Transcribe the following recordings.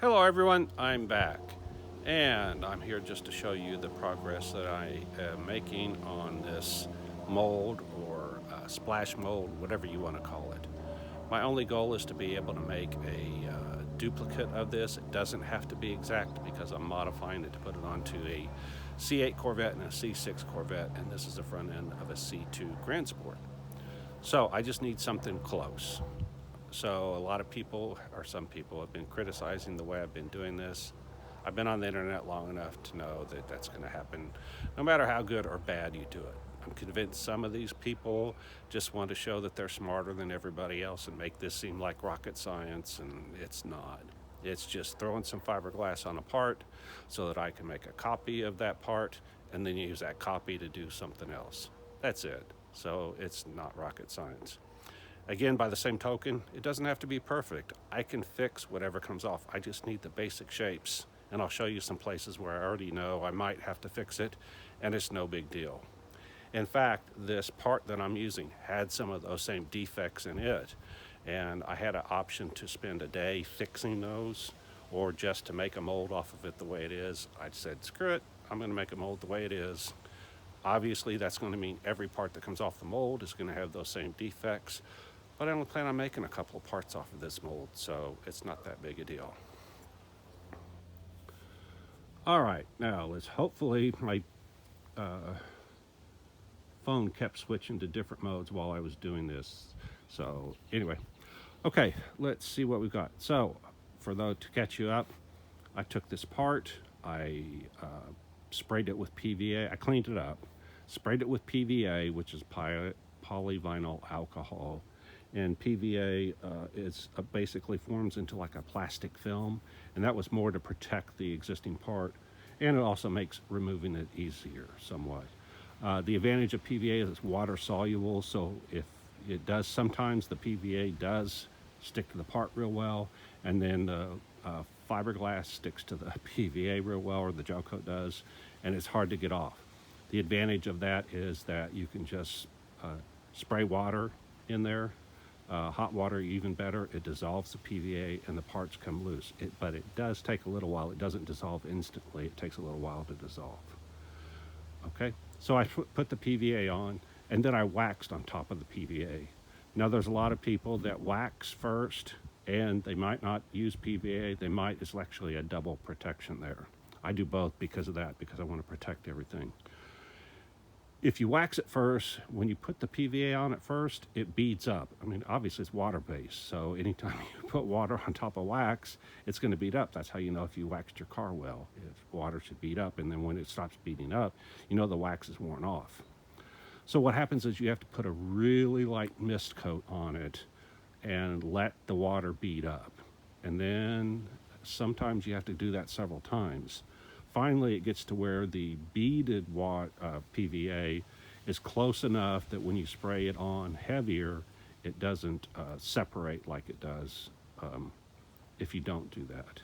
Hello everyone, I'm back and I'm here just to show you the progress that I am making on this mold or splash mold, whatever you want to call it. My only goal is to be able to make a duplicate of this. It doesn't have to be exact because I'm modifying it to put it onto a C8 Corvette and a C6 Corvette, and this is the front end of a C2 Grand Sport. So I just need something close. So a lot of people, or some people, have been criticizing the way I've been doing this. I've been on the internet long enough to know that that's going to happen no matter how good or bad you do it. I'm convinced some of these people just want to show that they're smarter than everybody else and make this seem like rocket science, and it's not. It's just throwing some fiberglass on a part so that I can make a copy of that part and then use that copy to do something else. That's it. So it's not rocket science. Again, by the same token, it doesn't have to be perfect. I can fix whatever comes off. I just need the basic shapes. And I'll show you some places where I already know I might have to fix it, and it's no big deal. In fact, this part that I'm using had some of those same defects in it. And I had an option to spend a day fixing those or just to make a mold off of it the way it is. I said, screw it, I'm gonna make a mold the way it is. Obviously, that's going to mean every part that comes off the mold is going to have those same defects. But I only plan on making a couple of parts off of this mold, so it's not that big a deal. All right, now let's hopefully my phone kept switching to different modes while I was doing this. So anyway, okay, let's see what we've got. So for those to catch you up, I took this part, I sprayed it with PVA, I cleaned it up, sprayed it with PVA, which is polyvinyl alcohol. And PVA basically forms into like a plastic film, and that was more to protect the existing part, and it also makes removing it easier somewhat. The advantage of PVA is it's water soluble, so if it does, sometimes the PVA does stick to the part real well, and then the fiberglass sticks to the PVA real well, or the gel coat does, and it's hard to get off. The advantage of that is that you can just spray water in there. Hot water even better. It dissolves the PVA and the parts come loose. But it does take a little while. It doesn't dissolve instantly. It takes a little while to dissolve. Okay, so I put the PVA on, and then I waxed on top of the PVA. Now there's a lot of people that wax first, and they might not use PVA. They might. It's actually a double protection there. I do both because of that, because I want to protect everything. If you wax it first, when you put the PVA on it first, it beads up. I mean, obviously it's water-based, so anytime you put water on top of wax, it's going to bead up. That's how you know if you waxed your car well. If water should bead up, and then when it stops beating up, you know the wax is worn off. So what happens is you have to put a really light mist coat on it and let the water bead up. And then sometimes you have to do that several times. Finally, it gets to where the beaded PVA is close enough that when you spray it on heavier, it doesn't separate like it does if you don't do that.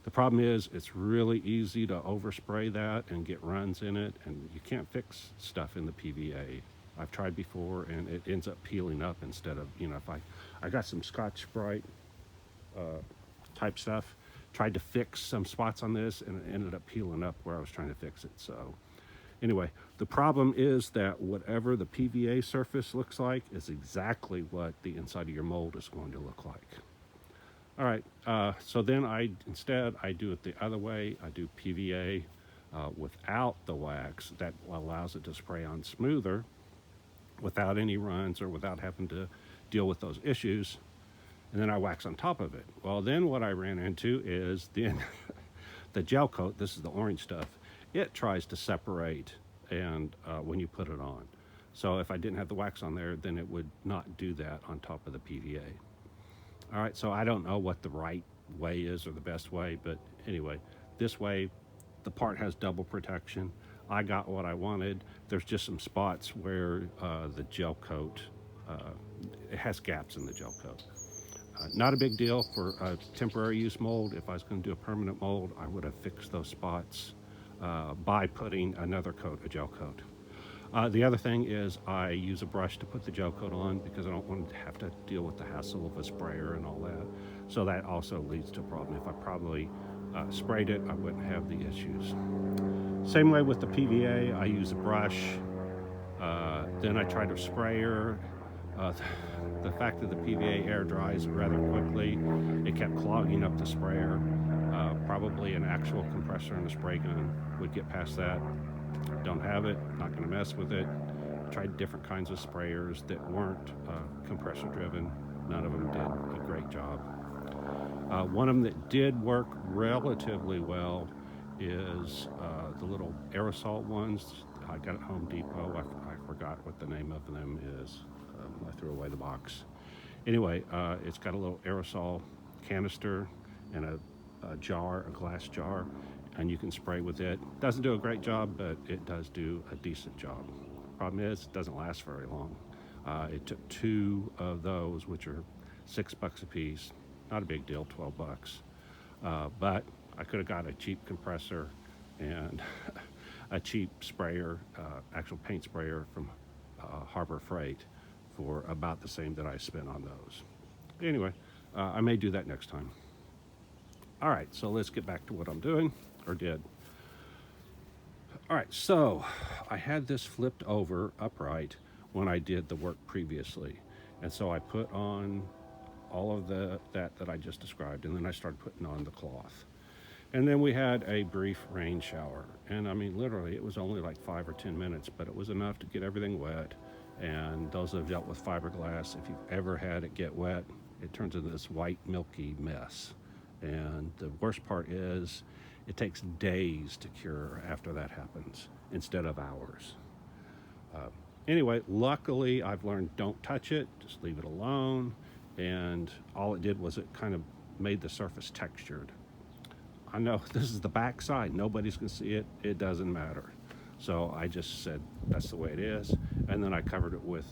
The problem is it's really easy to overspray that and get runs in it, and you can't fix stuff in the PVA. I've tried before, and it ends up peeling up instead of, if I got some Scotch-Brite type stuff, tried to fix some spots on this, and it ended up peeling up where I was trying to fix it. So anyway, the problem is that whatever the PVA surface looks like is exactly what the inside of your mold is going to look like. All right, so then I do it the other way. I do PVA without the wax. That allows it to spray on smoother without any runs or without having to deal with those issues. And then I wax on top of it. Well, then what I ran into is then the gel coat, this is the orange stuff, it tries to separate and when you put it on. So if I didn't have the wax on there, then it would not do that on top of the PVA. All right, so I don't know what the right way is or the best way, but anyway, this way the part has double protection. I got what I wanted. There's just some spots where the gel coat, it has gaps in the gel coat. Not a big deal for a temporary use mold. If I was going to do a permanent mold, I would have fixed those spots by putting another coat, a gel coat. The other thing is I use a brush to put the gel coat on because I don't want to have to deal with the hassle of a sprayer and all that. So that also leads to a problem. If I probably sprayed it, I wouldn't have the issues. Same way with the PVA, I use a brush. Then I tried a sprayer. Uh, the fact that the PVA air dries rather quickly, it kept clogging up the sprayer. Probably an actual compressor and a spray gun would get past that. Don't have it, not going to mess with it. Tried different kinds of sprayers that weren't compressor driven. None of them did a great job. One of them that did work relatively well is the little aerosol ones. I got at Home Depot. I forgot what the name of them is. I threw away the box. Anyway, it's got a little aerosol canister and a jar, a glass jar, and you can spray with it. Doesn't do a great job, but it does do a decent job. Problem is, it doesn't last very long. It took 2 of those, which are $6 a piece. Not a big deal, 12 bucks. But I could have got a cheap compressor and a cheap sprayer, actual paint sprayer from Harbor Freight for about the same that I spent on those. Anyway, I may do that next time. All right, so let's get back to what I'm doing, or did. All right, so I had this flipped over upright when I did the work previously. And so I put on all of that I just described, and then I started putting on the cloth. And then we had a brief rain shower. And I mean, literally, it was only like 5 or 10 minutes, but it was enough to get everything wet. And those that have dealt with fiberglass, if you've ever had it get wet, it turns into this white, milky mess. And the worst part is, it takes days to cure after that happens, instead of hours. Anyway, luckily, I've learned don't touch it, just leave it alone. And all it did was it kind of made the surface textured. I know this is the back side, nobody's gonna see it, it doesn't matter. So I just said, that's the way it is. And then I covered it with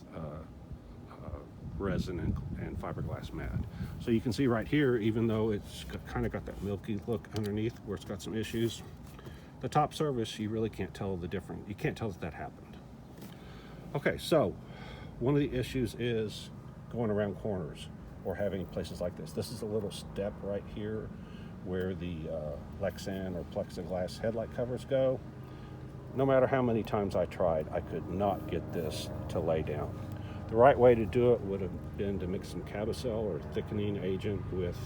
resin and fiberglass mat. So you can see right here, even though it's kind of got that milky look underneath where it's got some issues, the top surface, you really can't tell the difference. You can't tell that happened. Okay, so one of the issues is going around corners or having places like this. This is a little step right here where the Lexan or plexiglass headlight covers go. No matter how many times I tried, I could not get this to lay down. The right way to do it would have been to mix some Cabicel or thickening agent with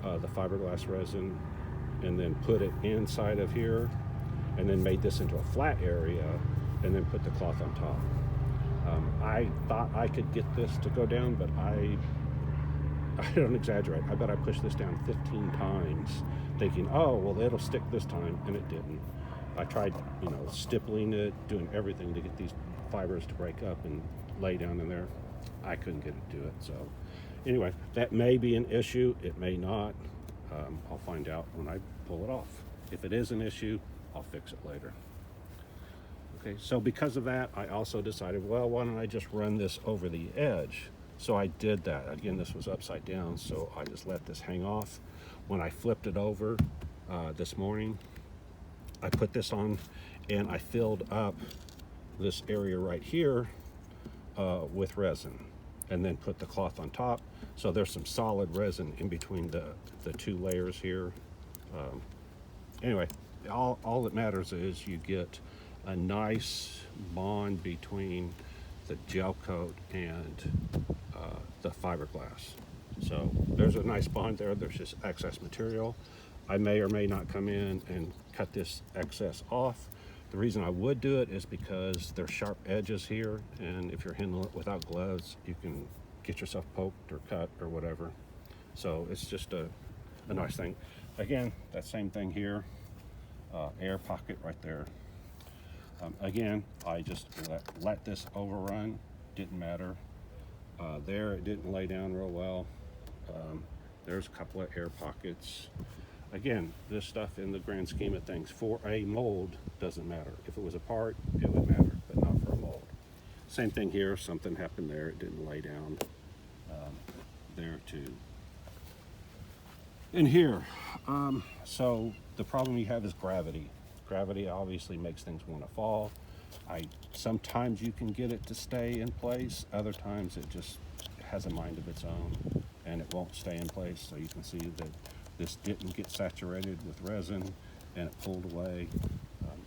the fiberglass resin and then put it inside of here and then made this into a flat area and then put the cloth on top. I thought I could get this to go down, but I don't exaggerate. I bet I pushed this down 15 times thinking, oh, well, it'll stick this time, and it didn't. I tried, stippling it, doing everything to get these fibers to break up and lay down in there. I couldn't get it to do it. So anyway, that may be an issue. It may not. I'll find out when I pull it off. If it is an issue, I'll fix it later. Okay, so because of that, I also decided, well, why don't I just run this over the edge? So I did that. Again, this was upside down, so I just let this hang off. When I flipped it over this morning, I put this on and I filled up this area right here with resin and then put the cloth on top. So there's some solid resin in between the 2 layers here. Anyway, all that matters is you get a nice bond between the gel coat and the fiberglass. So there's a nice bond there. There's just excess material. I may or may not come in and cut this excess off. The reason I would do it is because there's sharp edges here, and if you're handling it without gloves, you can get yourself poked or cut or whatever. So it's just a nice thing. Again, that same thing here, air pocket right there. Again, I just let this overrun, didn't matter. There, it didn't lay down real well. There's a couple of air pockets. Again, this stuff in the grand scheme of things for a mold doesn't matter. If it was a part, it would matter, but not for a mold. Same thing here, something happened there, it didn't lay down there too. In here, so the problem you have is gravity. Gravity obviously makes things want to fall. Sometimes you can get it to stay in place, other times it just has a mind of its own. and it won't stay in place. So you can see that this didn't get saturated with resin and it pulled away.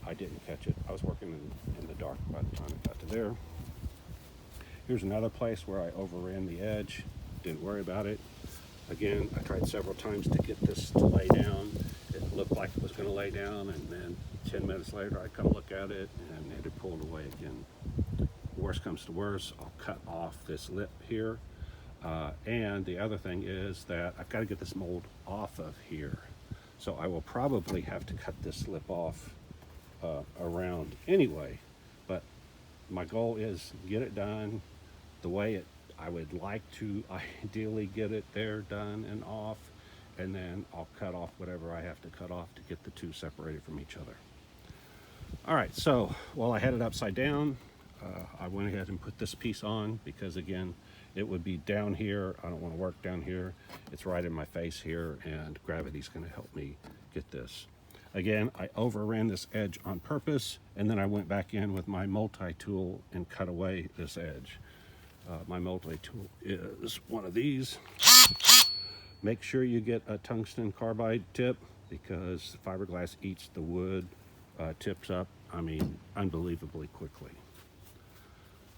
I didn't catch it. I was working in the dark by the time it got to there. Here's another place where I overran the edge. Didn't worry about it. Again, I tried several times to get this to lay down. It looked like it was going to lay down, and then 10 minutes later I come look at it and it had pulled away again. Worst comes to worst, I'll cut off this lip here. And the other thing is that I've got to get this mold off of here. So I will probably have to cut this lip off around anyway. But my goal is get it done the way I would like to ideally get it there, done and off, and then I'll cut off whatever I have to cut off to get the two separated from each other. All right, so while I had it upside down, I went ahead and put this piece on because, again, it would be down here. I don't want to work down here. It's right in my face here, and gravity's going to help me get this. Again, I overran this edge on purpose, and then I went back in with my multi-tool and cut away this edge. My multi-tool is one of these. Make sure you get a tungsten carbide tip because fiberglass eats the wood tips up, I mean, unbelievably quickly.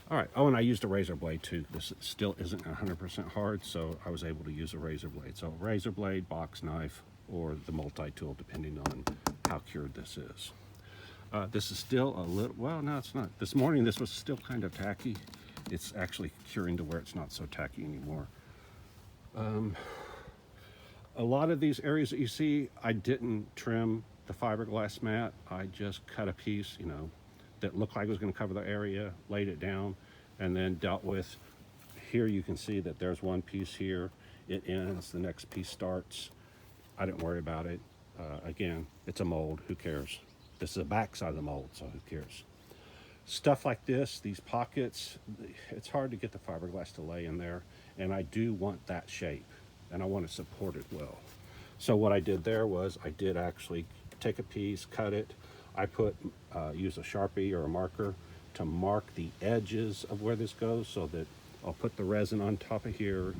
All right, oh, and I used a razor blade too. This still isn't 100% hard, so I was able to use a razor blade. So razor blade, box knife, or the multi-tool, depending on how cured this is. This is still a little, well, no, it's not. This morning, this was still kind of tacky. It's actually curing to where it's not so tacky anymore. A lot of these areas that you see, I didn't trim the fiberglass mat. I just cut a piece, you know, that looked like it was going to cover the area, laid it down, and then dealt with. Here you can see that there's one piece here. It ends, the next piece starts. I didn't worry about it. Again, it's a mold, who cares? This is the back side of the mold, so who cares? Stuff like this, these pockets, it's hard to get the fiberglass to lay in there, and I do want that shape, and I want to support it well. So what I did there was I did actually take a piece, cut it. I use a Sharpie or a marker to mark the edges of where this goes so that I'll put the resin on top of here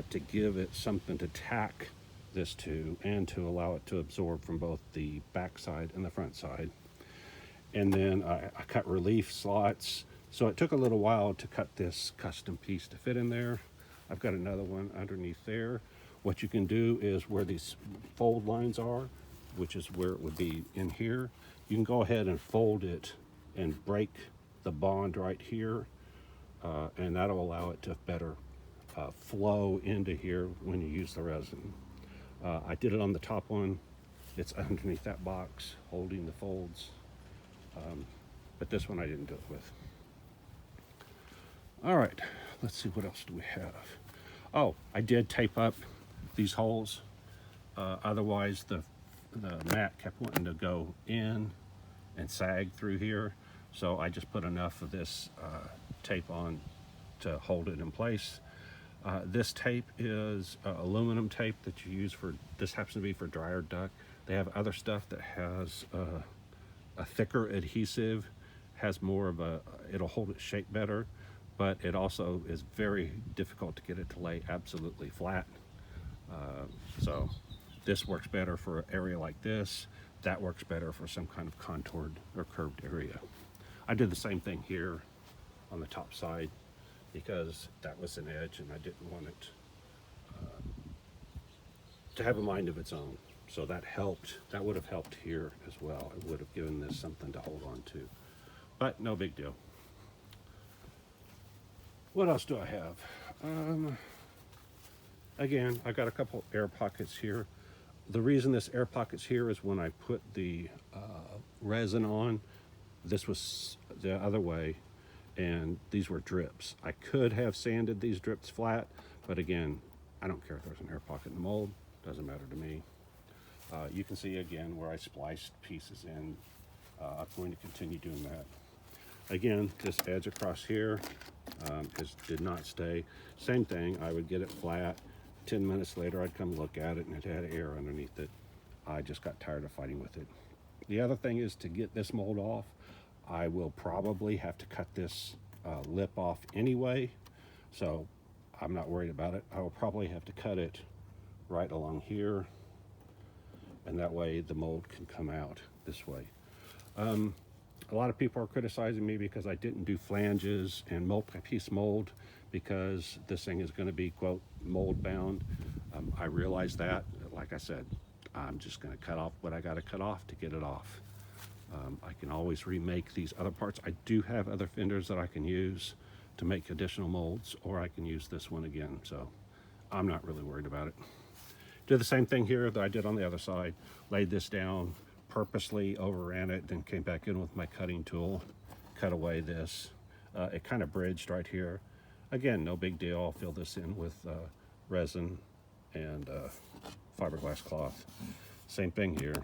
to give it something to tack this to and to allow it to absorb from both the back side and the front side. And then I cut relief slots. So it took a little while to cut this custom piece to fit in there. I've got another one underneath there. What you can do is where these fold lines are, which is where it would be in here, you can go ahead and fold it and break the bond right here, and that'll allow it to better flow into here when you use the resin. I did it on the top one. It's underneath that box holding the folds, but this one I didn't do it with. All right, let's see, what else do we have? Oh, I did tape up these holes. Otherwise the mat kept wanting to go in and sag through here, so I just put enough of this tape on to hold it in place. This tape is aluminum tape that you use for, this happens to be for dryer duct. They have other stuff that has a thicker adhesive, has more of a, it'll hold its shape better, but it also is very difficult to get it to lay absolutely flat. So this works better for an area like this. That works better for some kind of contoured or curved area. I did the same thing here on the top side because that was an edge and I didn't want it to have a mind of its own. So that helped. That would have helped here as well. It would have given this something to hold on to, but no big deal. What else do I have? Again, I got a couple air pockets here. The reason this air pocket's here is when I put the resin on, this was the other way, and these were drips. I could have sanded these drips flat, but again, I don't care if there's an air pocket in the mold. Doesn't matter to me. You can see again where I spliced pieces in. I'm going to continue doing that. Again, this edge across here did not stay. Same thing, I would get it flat. 10 minutes later, I'd come look at it and it had air underneath it. I just got tired of fighting with it. The other thing is to get this mold off, I will probably have to cut this lip off anyway. So I'm not worried about it. I will probably have to cut it right along here, and that way the mold can come out this way. A lot of people are criticizing me because I didn't do flanges and multi-piece mold, because this thing is going to be, quote, mold bound. I realize that. Like I said, I'm just going to cut off what I got to cut off to get it off. I can always remake these other parts. I do have other fenders that I can use to make additional molds, or I can use this one again, so I'm not really worried about it. Did the same thing here that I did on the other side. Laid this down, purposely overran it, then came back in with my cutting tool, cut away this. It kind of bridged right here. Again, no big deal. I'll fill this in with resin and fiberglass cloth. Same thing here.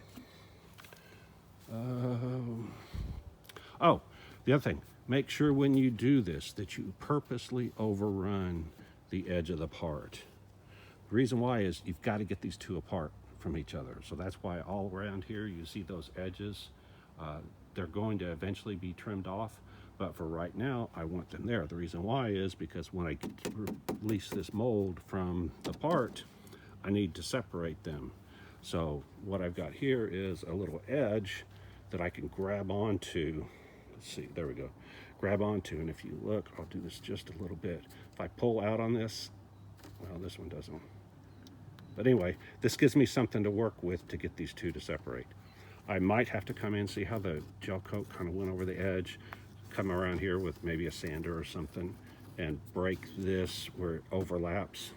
Oh, the other thing, make sure when you do this that you purposely overrun the edge of the part. The reason why is you've got to get these two apart from each other. So that's why all around here you see those edges. They're going to eventually be trimmed off, but for right now I want them there. The reason why is because when I release this mold from the part, I need to separate them. So what I've got here is a little edge that I can grab onto. Let's see, there we go. Grab onto, and if you look, I'll do this just a little bit. If I pull out on this, well, this one doesn't. But anyway, this gives me something to work with to get these two to separate. I might have to come in, see how the gel coat kind of went over the edge, come around here with maybe a sander or something, and break this where it overlaps.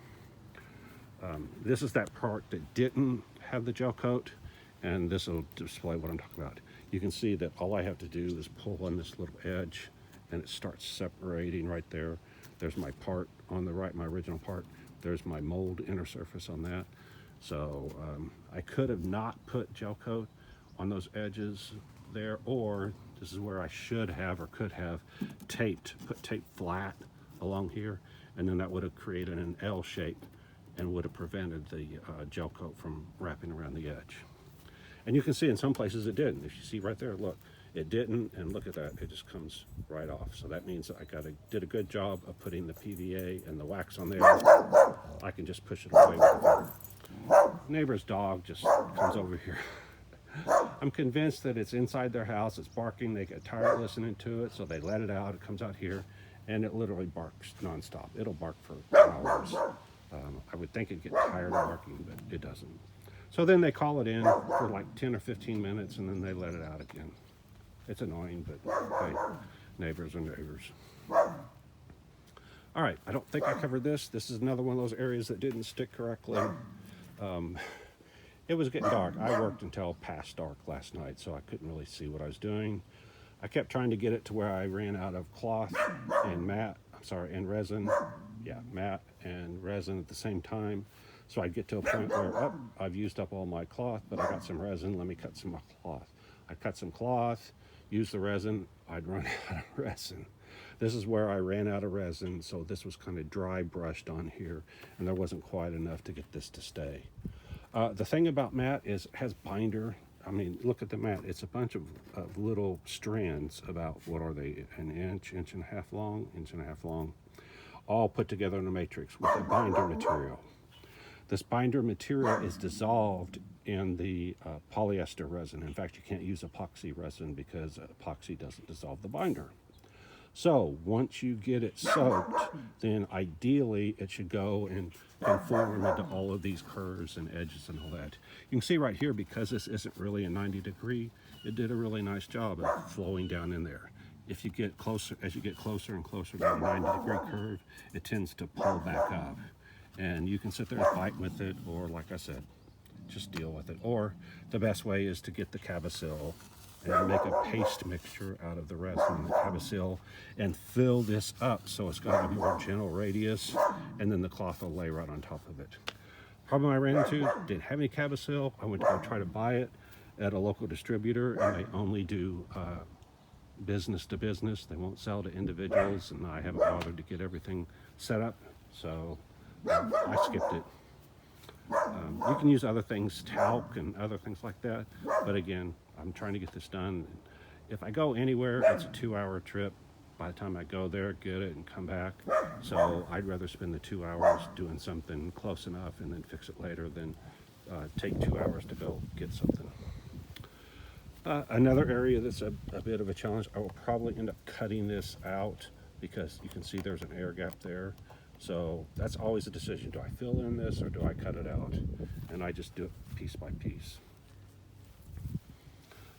This is that part that didn't have the gel coat, and this will display what I'm talking about. You can see that all I have to do is pull on this little edge, and it starts separating right there. There's my part on the right, my original part. There's my mold inner surface on that. So I could have not put gel coat on those edges there, or this is where I should have or could have put tape flat along here, and then that would have created an L shape and would have prevented the gel coat from wrapping around the edge. And you can see in some places it didn't. If you see right there, look, it didn't, and look at that, it just comes right off. So that means that I did a good job of putting the PVA and the wax on there. I can just push it away with the finger. Neighbor's dog just comes over here. I'm convinced that it's inside their house, it's barking, they get tired listening to it, so they let it out, it comes out here, and it literally barks nonstop. It'll bark for hours. I would think it'd get tired of barking, but it doesn't. So then they call it in for like 10 or 15 minutes, and then they let it out again. It's annoying, but hey, neighbors are neighbors. All right, I don't think I covered this. This is another one of those areas that didn't stick correctly. It was getting dark. I worked until past dark last night, so I couldn't really see what I was doing. I kept trying to get it to where I ran out of cloth and and resin. Yeah, matte and resin at the same time. So I'd get to a point where, I've used up all my cloth, but I got some resin, let me cut some more cloth. I cut some cloth, used the resin, I'd run out of resin. This is where I ran out of resin, so this was kind of dry brushed on here, and there wasn't quite enough to get this to stay. The thing about matte is it has binder. I mean, look at the mat. It's a bunch of little strands, about, what are they, an inch and a half long, all put together in a matrix with a binder material. This binder material is dissolved in the polyester resin. In fact, you can't use epoxy resin because epoxy doesn't dissolve the binder. So once you get it soaked, then ideally it should go and conform into all of these curves and edges and all that. You can see right here, because this isn't really a 90 degree, it did a really nice job of flowing down in there. If you get closer, as you get closer and closer to the 90 degree curve, it tends to pull back up. And you can sit there and fight with it, or like I said, just deal with it. Or the best way is to get the Cavasil and make a paste mixture out of the resin and the Cavasil and fill this up so it's got a more gentle radius, and then the cloth will lay right on top of it. Problem I ran into, didn't have any Cavasil. I went to go try to buy it at a local distributor, and they only do business to business. They won't sell to individuals, and I haven't bothered to get everything set up, so I skipped it. You can use other things, talc and other things like that, but again, I'm trying to get this done. If I go anywhere, it's a 2-hour trip. by the time I go there, get it, and come back. So I'd rather spend the 2 hours doing something close enough and then fix it later than take 2 hours to go get something. Another area that's a bit of a challenge, I will probably end up cutting this out because you can see there's an air gap there. So that's always a decision. Do I fill in this or do I cut it out? And I just do it piece by piece.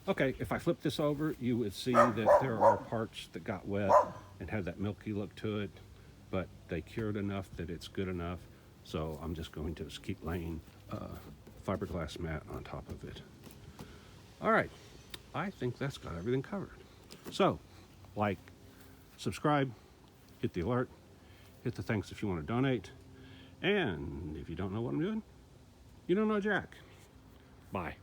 Okay, if I flip this over, you would see that there are parts that got wet and had that milky look to it, but they cured enough that it's good enough. So I'm just going to just keep laying fiberglass mat on top of it. All right, I think that's got everything covered. So, like, subscribe, hit the alert, hit the thanks if you want to donate, and if you don't know what I'm doing, you don't know Jack. Bye.